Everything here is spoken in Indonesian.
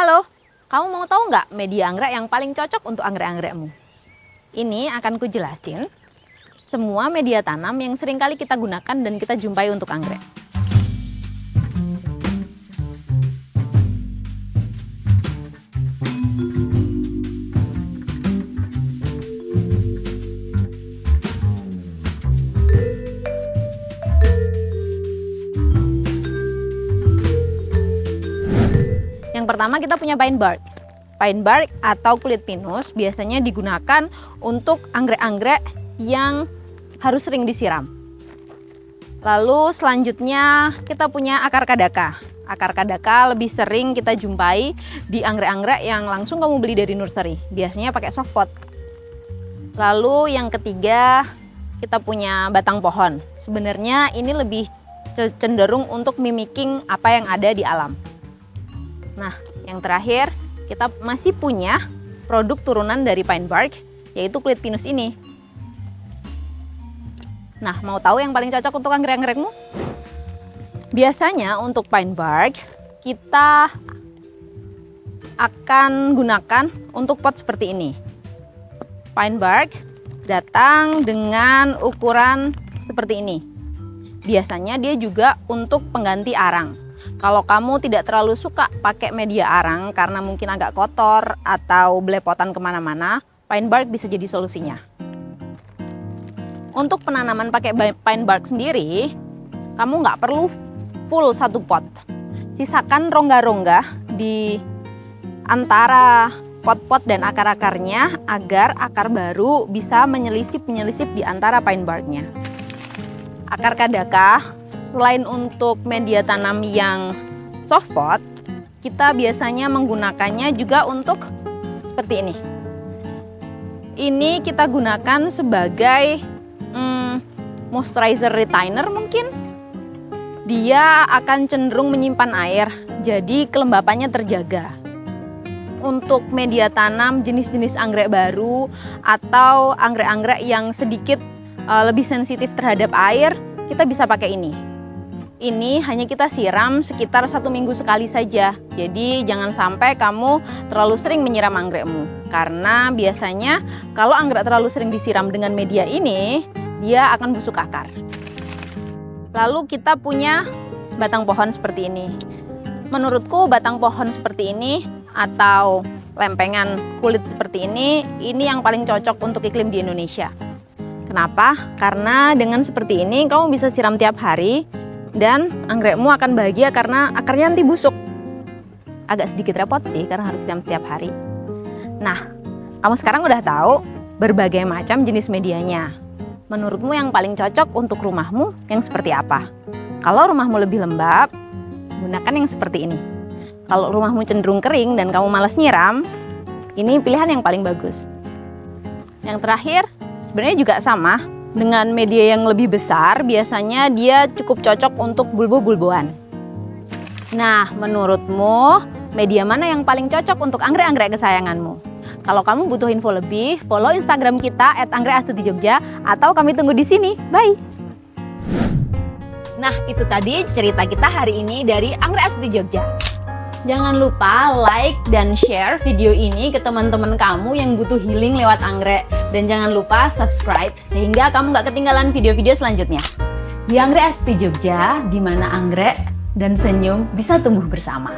Halo, kamu mau tahu nggak media anggrek yang paling cocok untuk anggrek-anggrekmu? Ini akan kujelasin semua media tanam yang sering kali kita gunakan dan kita jumpai untuk anggrek. Yang pertama kita punya pine bark. Pine bark atau kulit pinus biasanya digunakan untuk anggrek-anggrek yang harus sering disiram. Lalu selanjutnya kita punya akar kadaka. Akar kadaka lebih sering kita jumpai di anggrek-anggrek yang langsung kamu beli dari nursery. Biasanya pakai soft pot. Lalu yang ketiga kita punya batang pohon. Sebenarnya ini lebih cenderung untuk mimicking apa yang ada di alam. Nah, yang terakhir kita masih punya produk turunan dari pine bark, yaitu kulit pinus ini. Nah, mau tahu yang paling cocok untuk anggrek-anggrekmu? Biasanya untuk pine bark kita akan gunakan untuk pot seperti ini. Pine bark datang dengan ukuran seperti ini. Biasanya dia juga untuk pengganti arang. Kalau kamu tidak terlalu suka pakai media arang karena mungkin agak kotor atau belepotan kemana-mana, pine bark bisa jadi solusinya. Untuk penanaman pakai pine bark sendiri, kamu nggak perlu full satu pot. Sisakan rongga-rongga di antara pot-pot dan akar-akarnya agar akar baru bisa menyelisip di antara pine barknya. Akar kadaka selain untuk media tanam yang soft pot, kita biasanya menggunakannya juga untuk seperti ini. Ini kita gunakan sebagai moisturizer retainer mungkin. Dia akan cenderung menyimpan air, jadi kelembapannya terjaga. Untuk media tanam jenis-jenis anggrek baru atau anggrek-anggrek yang sedikit lebih sensitif terhadap air, kita bisa pakai ini. Ini hanya kita siram sekitar 1 minggu sekali saja. Jadi jangan sampai kamu terlalu sering menyiram anggrekmu. Karena biasanya kalau anggrek terlalu sering disiram dengan media ini, dia akan busuk akar. Lalu kita punya batang pohon seperti ini. Menurutku batang pohon seperti ini atau lempengan kulit seperti ini yang paling cocok untuk iklim di Indonesia. Kenapa? Karena dengan seperti ini kamu bisa siram tiap hari. Dan anggrekmu akan bahagia karena akarnya nanti busuk. Agak sedikit repot sih karena harus siram setiap hari. Nah, kamu sekarang udah tahu berbagai macam jenis medianya. Menurutmu yang paling cocok untuk rumahmu yang seperti apa? Kalau rumahmu lebih lembab, gunakan yang seperti ini. Kalau rumahmu cenderung kering dan kamu malas nyiram, ini pilihan yang paling bagus. Yang terakhir, sebenarnya juga sama. Dengan media yang lebih besar, biasanya dia cukup cocok untuk bulbo-bulboan. Nah, menurutmu media mana yang paling cocok untuk anggrek-anggrek kesayanganmu? Kalau kamu butuh info lebih, follow Instagram kita @anggrekastuti_jogja atau kami tunggu di sini. Bye! Nah, itu tadi cerita kita hari ini dari Anggrek Astuti Jogja. Jangan lupa like dan share video ini ke teman-teman kamu yang butuh healing lewat anggrek. Dan jangan lupa subscribe sehingga kamu nggak ketinggalan video-video selanjutnya. Di Anggrek Astuti Jogja, di mana anggrek dan senyum bisa tumbuh bersama.